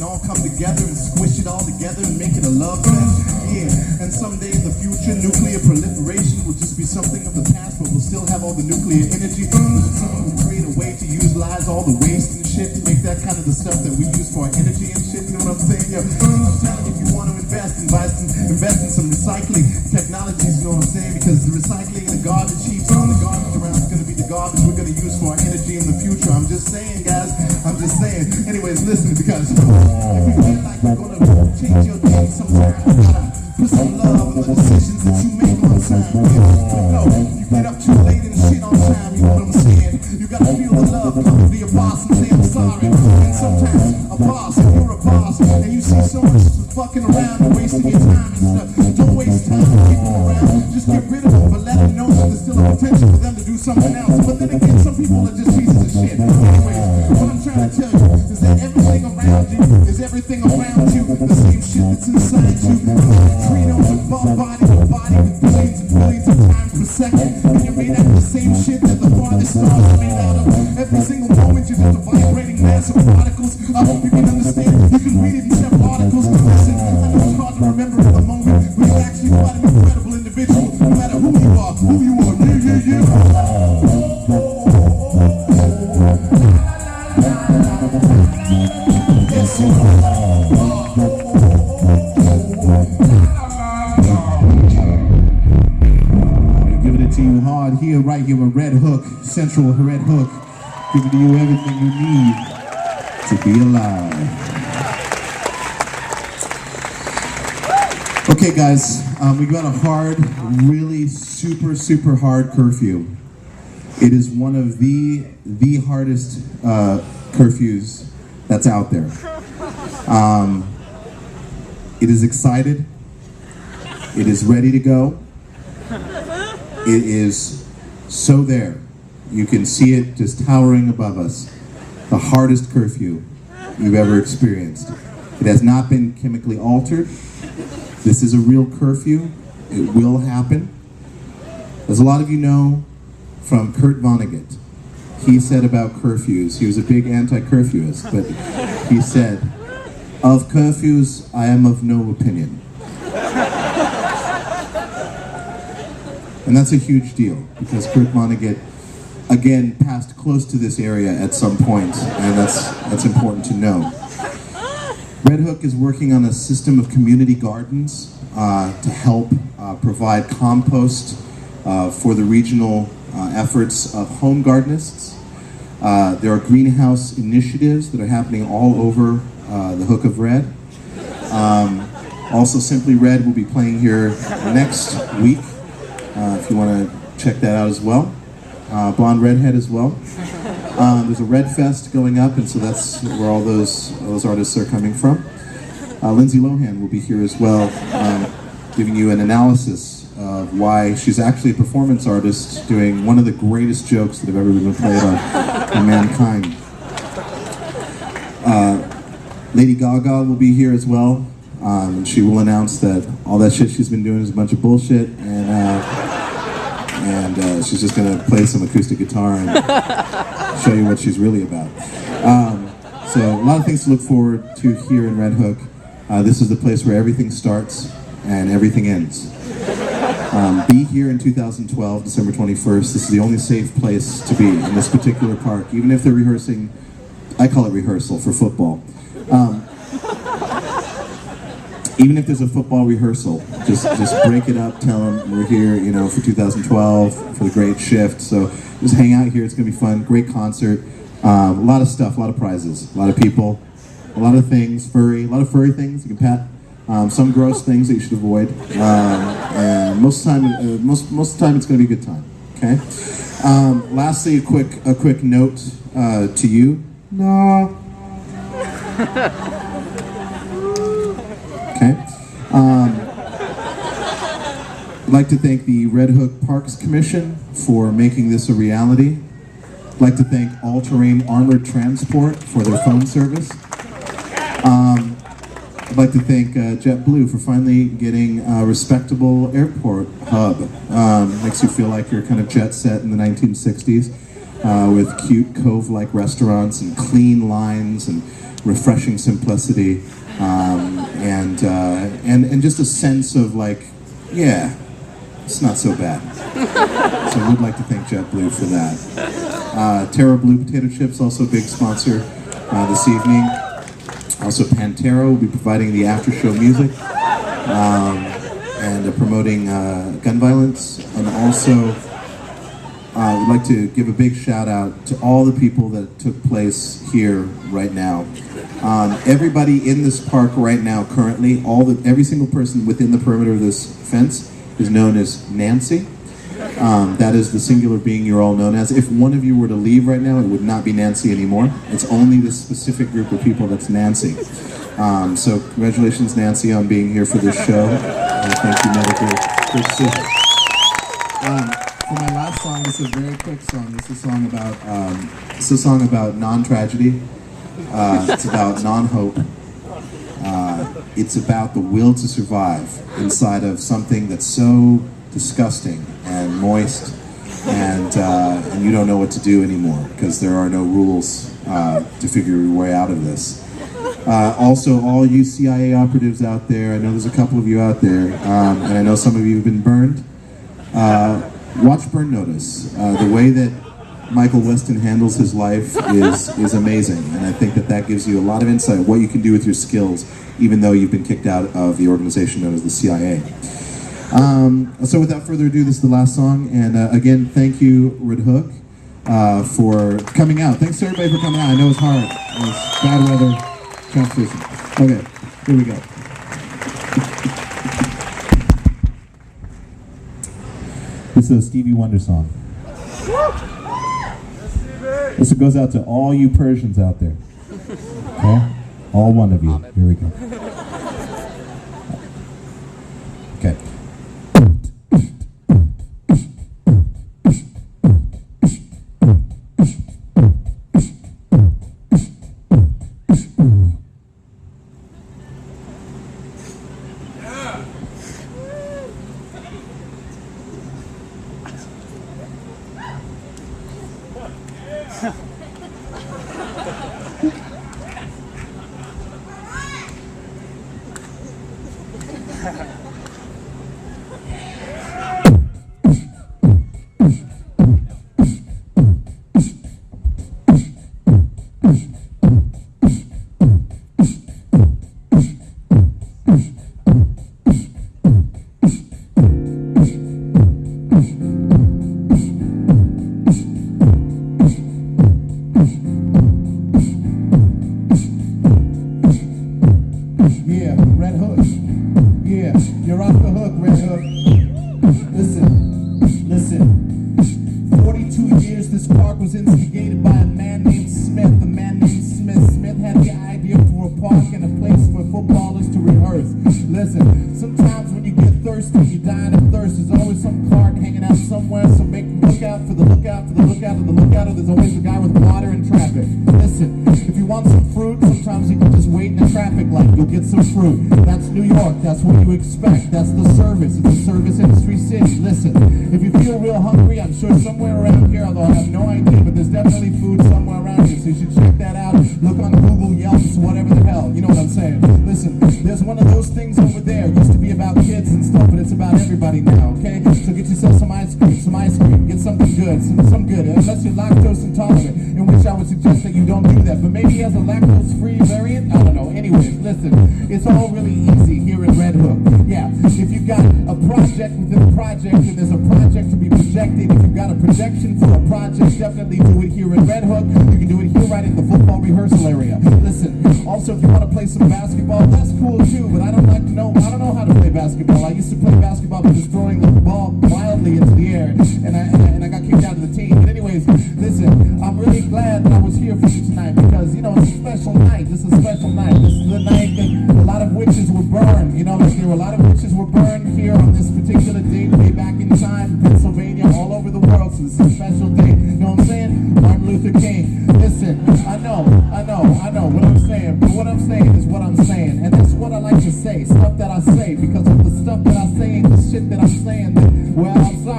all come together and squish it all together and make it a love fest. Yeah, and someday in the future, nuclear proliferation will just be something of the past, but we'll still have all the nuclear energy. Someone will create a way to utilize all the waste and shit to make that kind of the stuff that we use for our energy and shit. You know what I'm saying? Yeah, I'm telling you, if you want to invest in some recycling technologies, you know what I'm saying? Because the recycling and the garbage heaps on the garbage around is going to be the garbage we're going to use for our energy in the future. I'm just saying, guys. I'm just saying. Anyways, listen, because if you feel like you're going to change your day sometime, you gotta put some love in the decisions that you make on time. You get up too late and shit on time, you know what I'm saying? You gotta feel the love, come to your boss and say I'm sorry. And sometimes a boss, if you're a boss, and you see someone just fucking around and wasting your time and stuff, don't waste time to keep them around. Just get rid of them, but let them know that there's still a potential for them to do something else. But then again, some people are just pieces of shit. Anyways, what I'm trying to tell you is that everything around you is everything around you, the same shit that's inside you. Neutrinos and bodies with billions and billions of times per second, and you're made out of the same shit that the farthest stars are made out of. Every single moment you're just a vibrating mass of particles. I hope you can understand. You can read it in several articles. Listen, I know it's hard to remember in the moment, but you're actually quite an incredible individual, no matter who you are. Yes, you giving it to you hard here, right here, a Red Hook, Central Red Hook, giving to you everything you need to be alive. Okay, guys, we got a hard, really super hard curfew. It is one of the hardest curfews that's out there. It is excited. It is ready to go. It is so there. You can see it just towering above us. The hardest curfew you've ever experienced. It has not been chemically altered. This is a real curfew. It will happen. As a lot of you know from Kurt Vonnegut, he said about curfews, he was a big anti-curfewist, but he said, "Of curfews, I am of no opinion." And that's a huge deal, because Kurt Vonnegut, again, passed close to this area at some point, and that's important to know. Red Hook is working on a system of community gardens to help provide compost for the regional efforts of home gardenists. There are greenhouse initiatives that are happening all over the Hook of Red. Also, Simply Red will be playing here next week, if you want to check that out as well. Blonde Redhead as well. There's a Red Fest going up, and so that's where all those artists are coming from. Lindsay Lohan will be here as well, giving you an analysis of why she's actually a performance artist doing one of the greatest jokes that have ever been played on mankind. Lady Gaga will be here as well. She will announce that all that shit she's been doing is a bunch of bullshit, and she's just going to play some acoustic guitar and show you what she's really about. So a lot of things to look forward to here in Red Hook. This is the place where everything starts and everything ends. Be here in 2012, December 21st. This is the only safe place to be in this particular park, even if they're rehearsing. I call it rehearsal for football. Even if there's a football rehearsal, just break it up, tell them we're here, you know, for 2012, for the great shift. So just hang out here, it's gonna be fun, great concert, a lot of stuff, a lot of prizes, a lot of people, a lot of things, a lot of furry things you can pet, some gross things that you should avoid, and most of the time it's gonna be a good time, okay? Lastly, a quick note to you. No. Okay. I'd like to thank the Red Hook Parks Commission for making this a reality. I'd like to thank All Terrain Armored Transport for their phone service. I'd like to thank JetBlue for finally getting a respectable airport hub. Makes you feel like you're kind of jet set in the 1960s. with cute cove-like restaurants and clean lines and refreshing simplicity, and just a sense of like, yeah, it's not so bad. So we'd like to thank JetBlue for that. Terra Blue Potato Chips, also a big sponsor this evening. Also Pantera will be providing the after-show music and promoting gun violence. And also we'd like to give a big shout out to all the people that took place here right now. Everybody in this park right now currently, every single person within the perimeter of this fence is known as Nancy. That is the singular being you're all known as. If one of you were to leave right now, it would not be Nancy anymore. It's only this specific group of people that's Nancy. So congratulations, Nancy, on being here for this show. Thank you, Medical. For my last song, this is a very quick song. This is a song about non-tragedy. It's about non-hope. It's about the will to survive inside of something that's so disgusting and moist, and you don't know what to do anymore because there are no rules to figure your way out of this. Also, all you CIA operatives out there, I know there's a couple of you out there, and I know some of you have been burned. Watch Burn Notice. The way that Michael Weston handles his life is amazing, and I think that gives you a lot of insight what you can do with your skills, even though you've been kicked out of the organization known as the CIA. So without further ado, this is the last song, and again, thank you, Red Hook, for coming out. Thanks to everybody for coming out. I know it's hard. It was bad weather, transportation. Okay, here we go. This is a Stevie Wonder song. This goes out to all you Persians out there. Okay? All one of you. Here we go. Okay. Listen. 42 years this park was instigated by a man named Smith. The man named Smith had the idea for a park and a place for footballers to rehearse. Listen, sometimes when you get thirsty, you dying of thirst, there's always some cart hanging out somewhere, so make look out for the lookout, for the lookout of the lookout, or there's always a guy with water and traffic. Listen, if you want some fruit, sometimes you can just wait in a traffic light, you'll get some fruit. That's New York, that's what you expect, that's the service, it's a service industry city. Listen, if you feel real hungry, I'm sure somewhere around here, although I have no idea, but there's definitely food somewhere around here, so you should check that out. Look on Google, Yelp, whatever the hell, you know what I'm saying. Listen, there's one of those things over there, it used to be about kids and stuff, but it's about everybody now, okay? So get yourself some ice cream, get something good, some good, unless you're lactose intolerant, in which I would suggest that you don't do that, but maybe as a lactose-free variant, I don't know. Anyways, listen, it's all really easy here in Red Hook. Yeah, if you've got a project within a project, and there's a project to be projected, if you've got a projection for a project, definitely do it here in Red Hook. You can do it here right in the football rehearsal area. Listen, also if you want to play some basketball, that's cool too, but I don't know how to play basketball. I used to play basketball by just throwing the ball wildly into the air, and I got kicked out of the team. But anyways, listen, I'm really glad that I was here for you tonight, because, you know, it's a special night. This is a special night. This is the night that a lot of witches were burned. You know, like there were a lot of witches were burned here on this particular date way back in time in Pennsylvania, all over the world. So this is a special day. You know what I'm saying? Martin Luther King. Listen, I know what I'm saying, but what I'm saying is what I'm saying, and that's what I like to say, stuff that I say, because of the stuff that I say ain't the shit that I'm saying. That, well, I'm sorry.